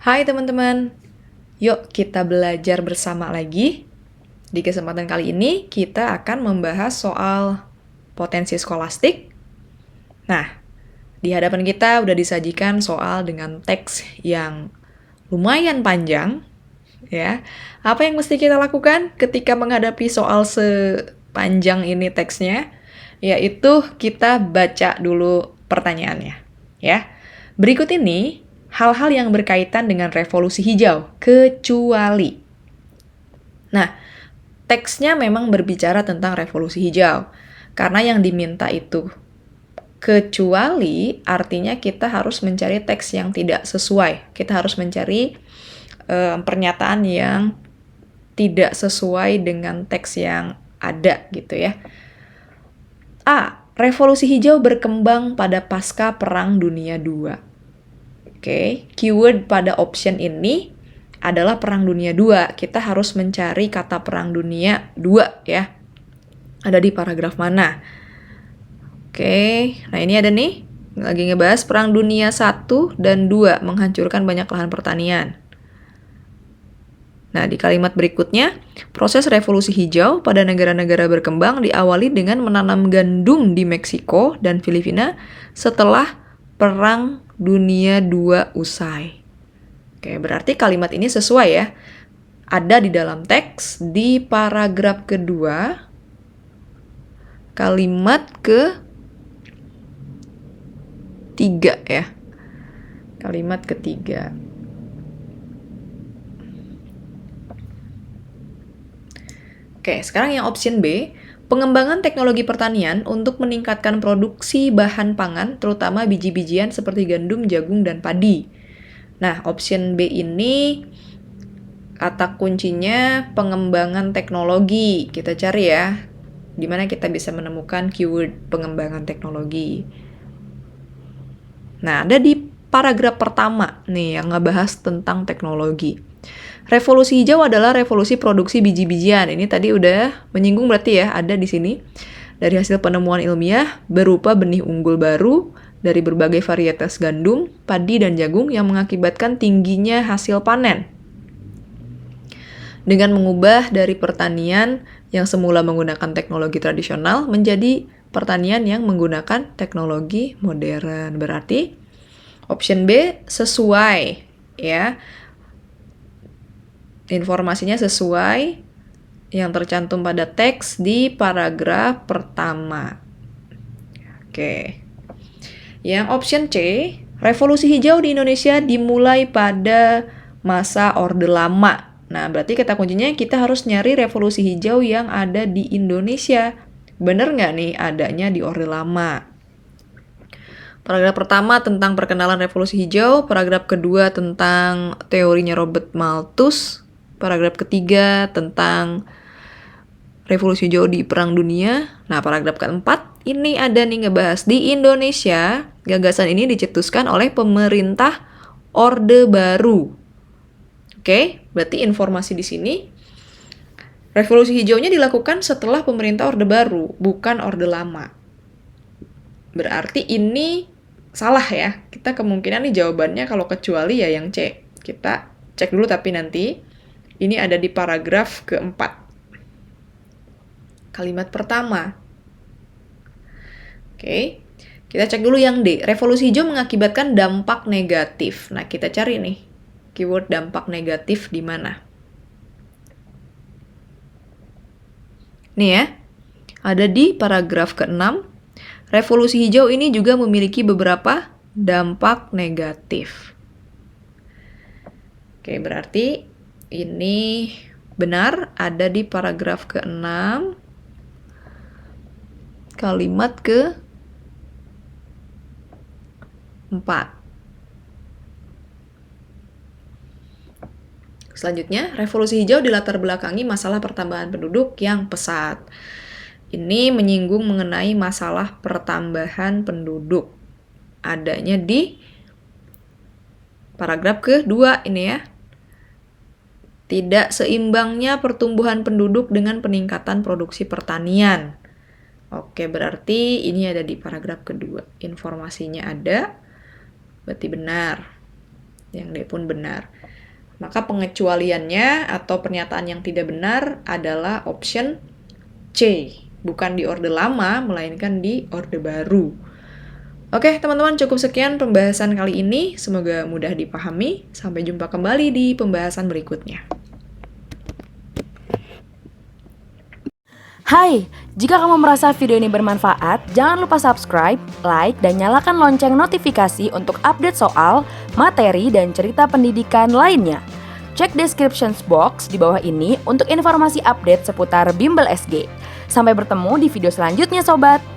Hai teman-teman, yuk kita belajar bersama lagi. Di kesempatan kali ini kita akan membahas soal potensi skolastik. Nah, di hadapan kita udah disajikan soal dengan teks yang lumayan panjang, ya. Apa yang mesti kita lakukan ketika menghadapi soal sepanjang ini teksnya? Yaitu kita baca dulu pertanyaannya, ya. Berikut ini hal-hal yang berkaitan dengan revolusi hijau, kecuali. Nah, teksnya memang berbicara tentang revolusi hijau. Karena yang diminta itu kecuali, artinya kita harus mencari teks yang tidak sesuai. Kita harus mencari pernyataan yang tidak sesuai dengan teks yang ada gitu ya. A. Revolusi hijau berkembang pada pasca Perang Dunia II. Oke, keyword pada option ini adalah Perang Dunia II. Kita harus mencari kata Perang Dunia II ya. Ada di paragraf mana? Oke, nah ini ada nih. Lagi ngebahas Perang Dunia I dan II menghancurkan banyak lahan pertanian. Nah, di kalimat berikutnya, proses revolusi hijau pada negara-negara berkembang diawali dengan menanam gandum di Meksiko dan Filipina setelah Perang Dunia II usai. Oke, berarti kalimat ini sesuai ya. Ada di dalam teks di paragraf kedua, kalimat ketiga ya. Kalimat ketiga. Oke, sekarang yang option B, pengembangan teknologi pertanian untuk meningkatkan produksi bahan pangan, terutama biji-bijian seperti gandum, jagung, dan padi. Nah, option B ini kata kuncinya pengembangan teknologi. Kita cari ya, di mana kita bisa menemukan keyword pengembangan teknologi. Nah, ada di paragraf pertama nih yang ngebahas tentang teknologi. Revolusi hijau adalah revolusi produksi biji-bijian. Ini tadi udah menyinggung berarti ya, ada di sini. Dari hasil penemuan ilmiah berupa benih unggul baru dari berbagai varietas gandum, padi, dan jagung yang mengakibatkan tingginya hasil panen. Dengan mengubah dari pertanian yang semula menggunakan teknologi tradisional menjadi pertanian yang menggunakan teknologi modern. Berarti option B sesuai ya. Informasinya sesuai yang tercantum pada teks di paragraf pertama. Oke. Yang option C, revolusi hijau di Indonesia dimulai pada masa Orde Lama. Nah, berarti kata kuncinya kita harus nyari revolusi hijau yang ada di Indonesia. Bener nggak nih adanya di Orde Lama? Paragraf pertama tentang perkenalan revolusi hijau, paragraf kedua tentang teorinya Robert Malthus, paragraf ketiga tentang revolusi hijau di Perang Dunia. Nah, paragraf keempat ini ada nih ngebahas di Indonesia. Gagasan ini dicetuskan oleh pemerintah Orde Baru. Oke, berarti informasi di sini revolusi hijaunya dilakukan setelah pemerintah Orde Baru, bukan Orde Lama. Berarti ini salah ya. Kita kemungkinan nih jawabannya kalau kecuali ya yang C. Kita cek dulu tapi nanti. Ini ada di paragraf keempat. Kalimat pertama. Oke, kita cek dulu yang D. Revolusi hijau mengakibatkan dampak negatif. Nah, kita cari nih keyword dampak negatif di mana. Nih ya, ada di paragraf ke-6. Revolusi hijau ini juga memiliki beberapa dampak negatif. Oke, berarti ini benar ada di paragraf ke-6. Kalimat ke-4. Selanjutnya, revolusi hijau dilatar belakangi masalah pertambahan penduduk yang pesat. Ini menyinggung mengenai masalah pertambahan penduduk. Adanya di paragraf kedua ini ya. Tidak seimbangnya pertumbuhan penduduk dengan peningkatan produksi pertanian. Oke, berarti ini ada di paragraf kedua. Informasinya ada, berarti benar. Yang D pun benar. Maka pengecualiannya atau pernyataan yang tidak benar adalah option C. Bukan di orde lama, melainkan di orde baru. Oke, teman-teman, cukup sekian pembahasan kali ini. Semoga mudah dipahami. Sampai jumpa kembali di pembahasan berikutnya. Hai, jika kamu merasa video ini bermanfaat, jangan lupa subscribe, like, dan nyalakan lonceng notifikasi untuk update soal, materi, dan cerita pendidikan lainnya. Cek description box di bawah ini untuk informasi update seputar Bimbel SG. Sampai bertemu di video selanjutnya, Sobat!